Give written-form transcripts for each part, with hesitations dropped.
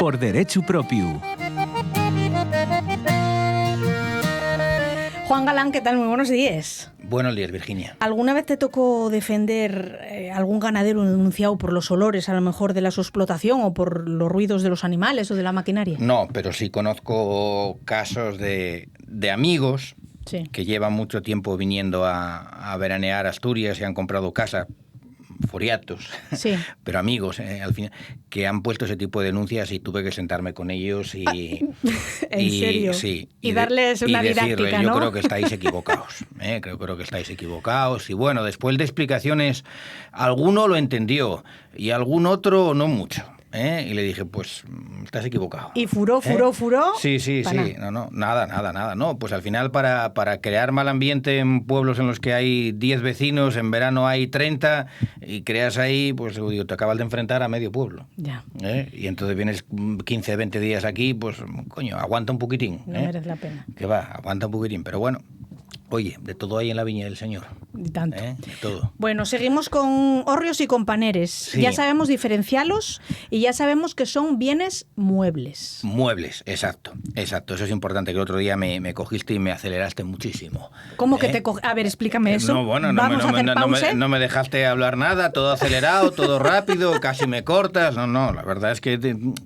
por derecho propio. Juan Galán, ¿qué tal? Muy buenos días. Buenos días, Virginia. ¿Alguna vez te tocó defender algún ganadero denunciado por los olores, a lo mejor, de la su explotación o por los ruidos de los animales o de la maquinaria? No, pero sí conozco casos de amigos que llevan mucho tiempo viniendo a veranear a Asturias y han comprado casa, furiatos, pero amigos, al final, que han puesto ese tipo de denuncias y tuve que sentarme con ellos y... ¿En serio? Sí. Y darles una didáctica, ¿no? Yo creo que estáis equivocados, creo que estáis equivocados. Y bueno, después de explicaciones, alguno lo entendió y algún otro no mucho. Y le dije, pues, estás equivocado. ¿Y furó? Sí. Nada. No, pues al final para crear mal ambiente en pueblos en los que hay 10 vecinos, en verano hay 30, y creas ahí, pues digo, te acabas de enfrentar a medio pueblo. Ya. Y entonces vienes 15, 20 días aquí, pues, coño, aguanta un poquitín. No merece la pena. Que va, aguanta un poquitín, pero bueno. Oye, de todo hay en la viña del Señor. Y tanto. De todo. Bueno, seguimos con hórreos y con paneres. Sí. Ya sabemos diferenciarlos y ya sabemos que son bienes muebles. Muebles, exacto. Eso es importante, que el otro día me cogiste y me aceleraste muchísimo. ¿Cómo que te cogiste? A ver, explícame eso. No me dejaste hablar nada, todo acelerado, todo rápido, casi me cortas. No, la verdad es que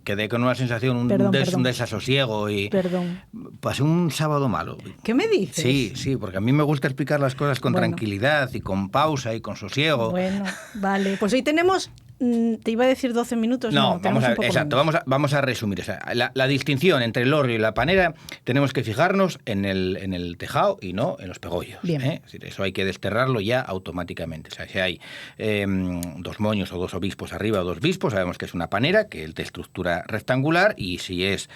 quedé con una sensación, un desasosiego y... Perdón. Pasé un sábado malo. ¿Qué me dices? Sí, porque a mí me gusta explicar las cosas con tranquilidad y con pausa y con sosiego. Bueno, vale. Pues hoy tenemos... Te iba a decir 12 minutos. No, vamos a resumir. O sea, la distinción entre el hórreo y la panera tenemos que fijarnos en el tejado y no en los pegollos. Bien. Eso hay que desterrarlo ya automáticamente. O sea, si hay 2 moños o 2 obispos arriba o 2 bispos, sabemos que es una panera, que es de estructura rectangular, y si es,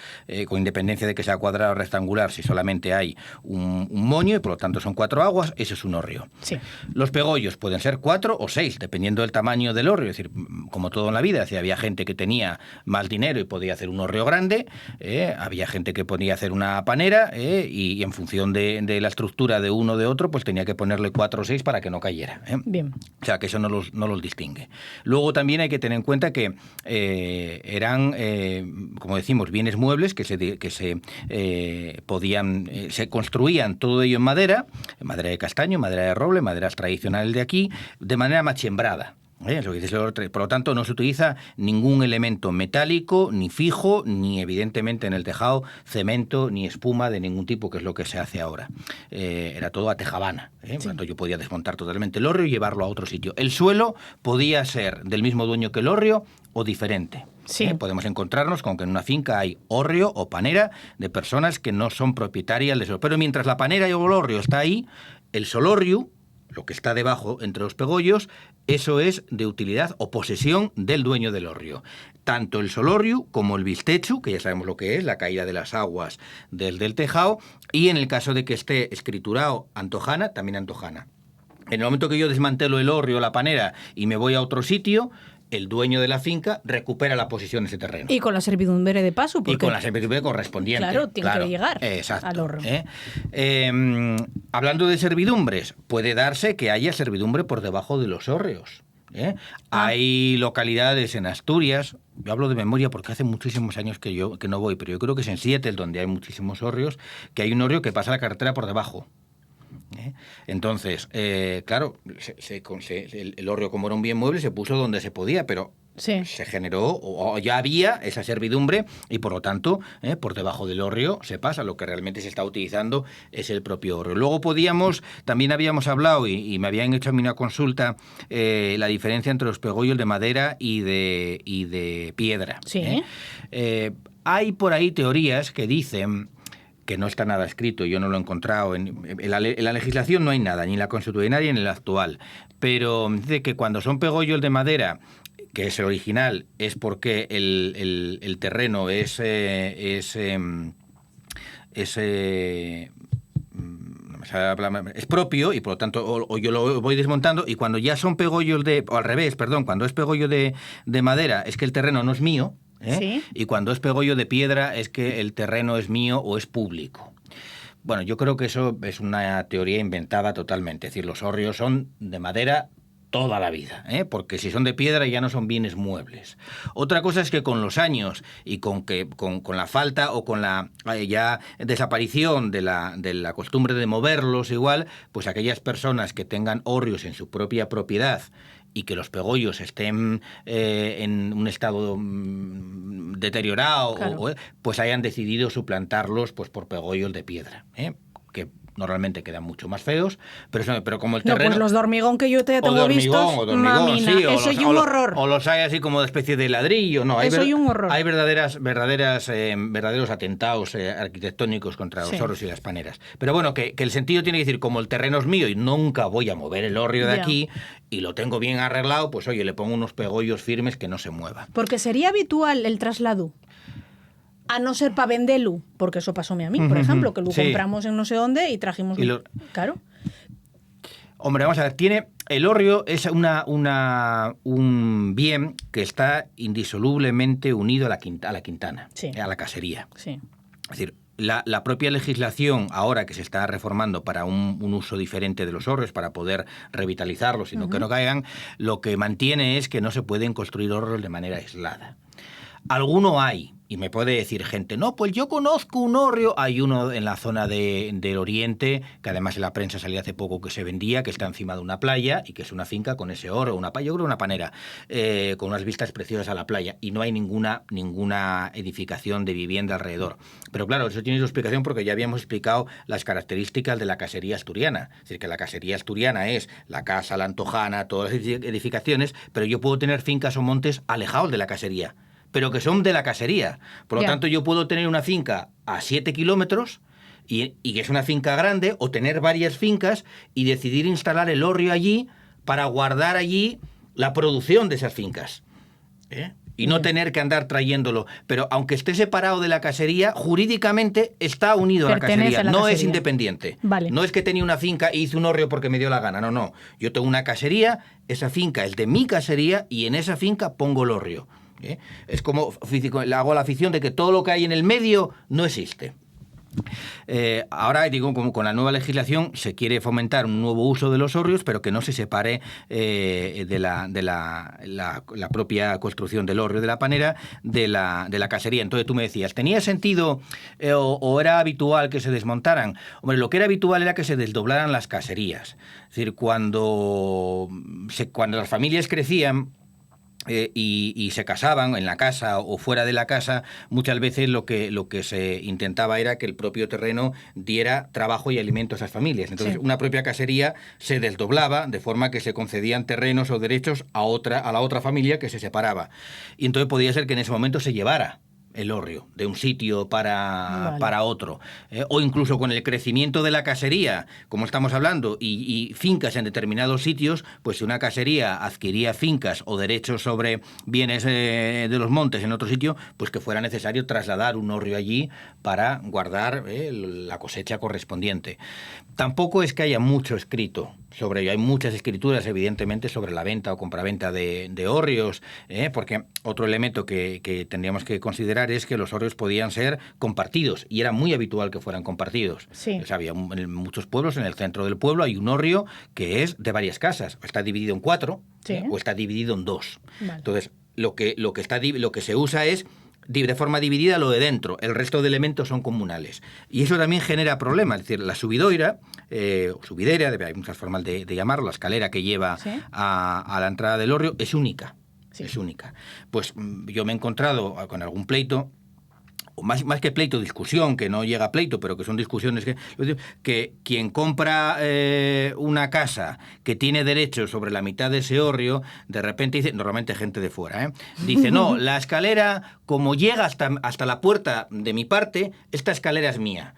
con independencia de que sea cuadrado o rectangular, si solamente hay un moño y por lo tanto son 4 aguas, eso es un hórreo. Sí. Los pegollos pueden ser 4 o 6, dependiendo del tamaño del hórreo. Es decir, como todo en la vida, si había gente que tenía más dinero y podía hacer un hórreo grande, había gente que podía hacer una panera, y en función de la estructura de uno o de otro, pues tenía que ponerle 4 o 6 para que no cayera. Bien. O sea, que eso no los distingue. Luego también hay que tener en cuenta que eran, como decimos, bienes muebles que se construían todo ello en madera de castaño, madera de roble, maderas tradicionales de aquí, de manera machembrada. Por lo tanto, no se utiliza ningún elemento metálico, ni fijo, ni evidentemente en el tejado cemento, ni espuma de ningún tipo, que es lo que se hace ahora. Era todo a tejabana. Por lo tanto, yo podía desmontar totalmente el hórreo y llevarlo a otro sitio. El suelo podía ser del mismo dueño que el hórreo o diferente. Sí. Podemos encontrarnos con que en una finca hay hórreo o panera de personas que no son propietarias de eso. Pero mientras la panera y el hórreo está ahí, el solorrio, lo que está debajo entre los pegollos, eso es de utilidad o posesión del dueño del hórreo. Tanto el solorrio como el bistechu, que ya sabemos lo que es, la caída de las aguas del tejado, y en el caso de que esté escriturado antojana, también antojana. En el momento que yo desmantelo el hórreo o la panera y me voy a otro sitio, el dueño de la finca recupera la posesión de ese terreno. Y con la servidumbre de paso. Y con la servidumbre correspondiente. Claro, tiene que llegar al horno. Hablando de servidumbres, puede darse que haya servidumbre por debajo de los hórreos. Hay localidades en Asturias, yo hablo de memoria porque hace muchísimos años que no voy, pero yo creo que es en Seattle, donde hay muchísimos hórreos, que hay un hórreo que pasa la carretera por debajo. Entonces, claro, el hórreo, como era un bien mueble, se puso donde se podía, pero se generó, o ya había esa servidumbre, y por lo tanto, por debajo del hórreo se pasa. Lo que realmente se está utilizando es el propio hórreo. Luego también habíamos hablado, y me habían hecho a mí una consulta, la diferencia entre los pegollos de madera y de piedra. Sí. Hay por ahí teorías que dicen, que no está nada escrito, yo no lo he encontrado, en la legislación no hay nada, ni en la constitucional ni en la actual, pero dice que cuando son pegollos de madera, que es el original, es porque el terreno es propio, y por lo tanto o yo lo voy desmontando, y cuando ya son pegollos cuando es pegollo de madera, es que el terreno no es mío, ¿Sí? Y cuando es pegollo de piedra es que el terreno es mío o es público. Bueno, yo creo que eso es una teoría inventada totalmente. Es decir, los hórreos son de madera toda la vida, porque si son de piedra ya no son bienes muebles. Otra cosa es que con los años y con la falta o con la ya desaparición de la costumbre de moverlos igual, pues aquellas personas que tengan hórreos en su propia propiedad y que los pegollos estén en un estado deteriorado, claro, pues hayan decidido suplantarlos pues por pegollos de piedra, que normalmente quedan mucho más feos, pero como el terreno... pues los de hormigón que yo te tengo vistos, o de hormigón, sí, eso es un horror. O los hay así como de especie de ladrillo, no, eso es un horror. Hay verdaderos atentados arquitectónicos contra los hórreos y las paneras. Pero bueno, que el sentido tiene que decir, como el terreno es mío y nunca voy a mover el hórreo de aquí y lo tengo bien arreglado, pues oye, le pongo unos pegollos firmes que no se muevan. Porque sería habitual el traslado. A no ser para venderlo, porque eso pasó a mí, por ejemplo, que lo compramos en no sé dónde y trajimos... Claro. Hombre, vamos a ver, el hórreo es un bien que está indisolublemente unido a la quintana, a la casería. Sí. Es decir, la propia legislación, ahora que se está reformando para un uso diferente de los hórreos, para poder revitalizarlos, sino que no caigan, lo que mantiene es que no se pueden construir hórreos de manera aislada. Alguno hay, y me puede decir gente, no, pues yo conozco un hórreo. Hay uno en la zona del Oriente, que además en la prensa salía hace poco que se vendía, que está encima de una playa y que es una finca con ese hórreo, yo creo una panera, con unas vistas preciosas a la playa, y no hay ninguna edificación de vivienda alrededor. Pero claro, eso tiene su explicación porque ya habíamos explicado las características de la casería asturiana. Es decir, que la casería asturiana es la casa, la antojana, todas las edificaciones, pero yo puedo tener fincas o montes alejados de la casería, pero que son de la casería. Por lo tanto, yo puedo tener una finca a 7 kilómetros y que es una finca grande, o tener varias fincas y decidir instalar el hórreo allí para guardar allí la producción de esas fincas. Y no tener que andar trayéndolo. Pero aunque esté separado de la casería, jurídicamente está unido a la casería. No es independiente. Vale. No es que tenía una finca e hice un hórreo porque me dio la gana. No. Yo tengo una casería, esa finca es de mi casería y en esa finca pongo el hórreo. Es como hago la afición de que todo lo que hay en el medio no existe. Ahora, digo, como con la nueva legislación se quiere fomentar un nuevo uso de los hórreos, pero que no se separe de la propia construcción del hórreo, de la panera, de la casería. Entonces tú me decías, ¿tenía sentido o era habitual que se desmontaran? Hombre, lo que era habitual era que se desdoblaran las caserías. Es decir, cuando las familias crecían, y se casaban en la casa o fuera de la casa, muchas veces lo que se intentaba era que el propio terreno diera trabajo y alimento a esas familias. Entonces, una propia casería se desdoblaba de forma que se concedían terrenos o derechos a la otra familia que se separaba. Y entonces podía ser que en ese momento se llevara el hórreo de un sitio para otro, o incluso con el crecimiento de la casería, como estamos hablando, y fincas en determinados sitios, pues si una casería adquiría fincas o derechos sobre bienes de los montes en otro sitio, pues que fuera necesario trasladar un hórreo allí para guardar la cosecha correspondiente. Tampoco es que haya mucho escrito sobre ello. Hay muchas escrituras, evidentemente, sobre la venta o compraventa de hórreos, porque otro elemento que tendríamos que considerar es que los hórreos podían ser compartidos, y era muy habitual que fueran compartidos. Sí. O sea, había en muchos pueblos, en el centro del pueblo, hay un hórreo que es de varias casas. Está dividido en 4, o está dividido en 2. Vale. Entonces, lo que se usa es de forma dividida lo de dentro, el resto de elementos son comunales. Y eso también genera problemas. Es decir, la subidoira, subidera, hay muchas formas de llamarlo, la escalera que lleva a la entrada del hórreo, es única. Es única. Pues yo me he encontrado con algún pleito, o más que pleito, discusión, que no llega a pleito, pero que son discusiones que quien compra una casa que tiene derecho sobre la mitad de ese hórreo, de repente dice, normalmente gente de fuera, dice, no, la escalera, como llega hasta la puerta de mi parte, esta escalera es mía.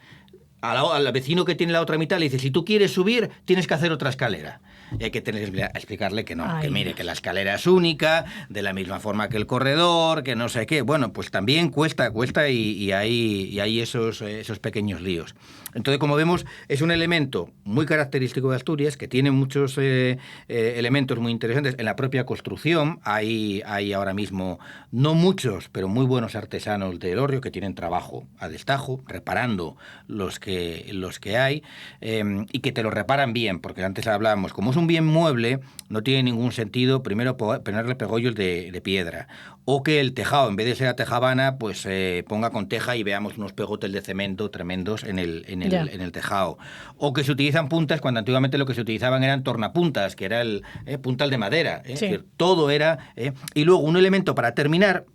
Al vecino que tiene la otra mitad le dice, si tú quieres subir, tienes que hacer otra escalera. Y hay que tener que explicarle que no, que mire, que la escalera es única, de la misma forma que el corredor, que no sé qué. Bueno, pues también cuesta y hay esos pequeños líos. Entonces, como vemos, es un elemento muy característico de Asturias, que tiene muchos elementos muy interesantes. En la propia construcción hay ahora mismo, no muchos, pero muy buenos artesanos del hórreo que tienen trabajo a destajo, reparando los que hay, y que te lo reparan bien, porque antes hablábamos, como un bien mueble, no tiene ningún sentido primero ponerle pegollos de piedra. O que el tejado, en vez de ser a tejabana, pues ponga con teja y veamos unos pegotes de cemento tremendos en el tejado. O que se utilizan puntas cuando antiguamente lo que se utilizaban eran tornapuntas, que era el puntal de madera. Sí. Es decir, todo era... Y luego un elemento para terminar...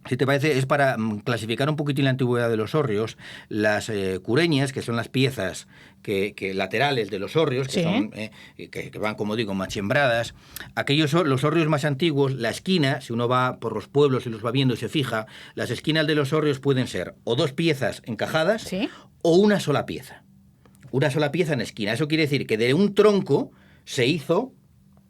Si te parece, es para clasificar un poquitín la antigüedad de los hórreos, las cureñas, que son las piezas que laterales de los hórreos, que, son, que van, como digo, machembradas. Los hórreos más antiguos, la esquina, si uno va por los pueblos y los va viendo y se fija, las esquinas de los hórreos pueden ser o dos piezas encajadas, ¿sí?, o una sola pieza. Una sola pieza en esquina. Eso quiere decir que de un tronco se hizo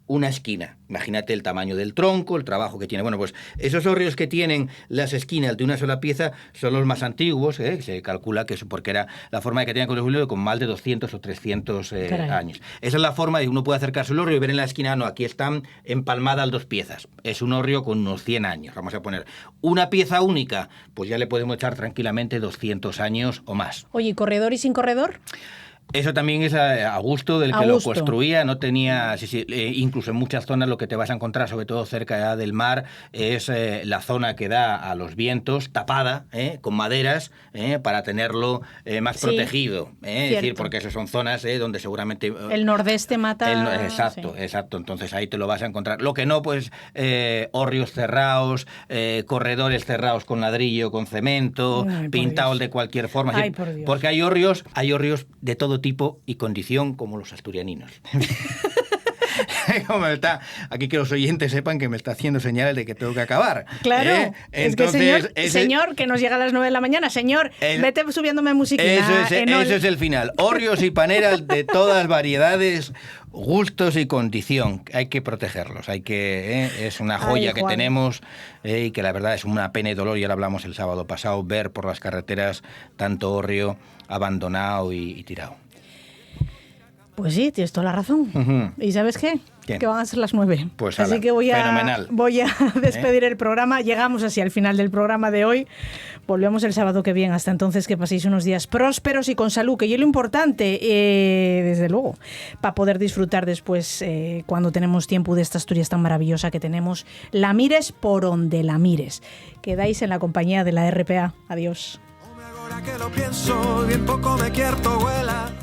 una esquina. Imagínate el tamaño del tronco, el trabajo que tiene. Bueno, pues esos hórreos que tienen las esquinas de una sola pieza son los más antiguos, se calcula que eso porque era la forma que tenían con más de 200 o 300 años. Esa es la forma de que uno puede acercarse al hórreo y ver en la esquina, no, aquí están empalmadas dos piezas. Es un hórreo con unos 100 años, vamos a poner. Una pieza única, pues ya le podemos echar tranquilamente 200 años o más. Oye, ¿y corredor y sin corredor? Eso también es a gusto del que lo construía, no tenía, incluso en muchas zonas lo que te vas a encontrar, sobre todo cerca del mar, es la zona que da a los vientos, tapada, con maderas, para tenerlo más protegido. Es decir, porque esas son zonas donde seguramente... el nordeste mata... Exacto, entonces ahí te lo vas a encontrar. Lo que no, pues, hórreos cerrados, corredores cerrados con ladrillo, con cemento, pintados de cualquier forma. Ay, porque hay hórreos de todo tipo y condición, como los asturianinos. Aquí que los oyentes sepan que me está haciendo señales de que tengo que acabar. Claro, entonces, es que señor, que nos llega a las 9 de la mañana, señor, vete subiéndome musiquita. Eso es el final. Hórreos y paneras de todas variedades, gustos y condición. Hay que protegerlos, es una joya que tenemos y que la verdad es una pena y dolor, ya lo hablamos el sábado pasado, ver por las carreteras tanto hórreo abandonado y tirado. Pues sí, tienes toda la razón. Uh-huh. ¿Y sabes qué? ¿Qué? Que van a ser las 9. Pues así que voy a despedir el programa. Llegamos así al final del programa de hoy. Volvemos el sábado que viene. Hasta entonces, que paséis unos días prósperos y con salud, que es lo importante, desde luego, para poder disfrutar después, cuando tenemos tiempo, de esta Asturias tan maravillosa que tenemos. La mires por donde la mires. Quedáis en la compañía de la RPA. Adiós. Ahora que lo pienso, bien poco me quiero, abuela.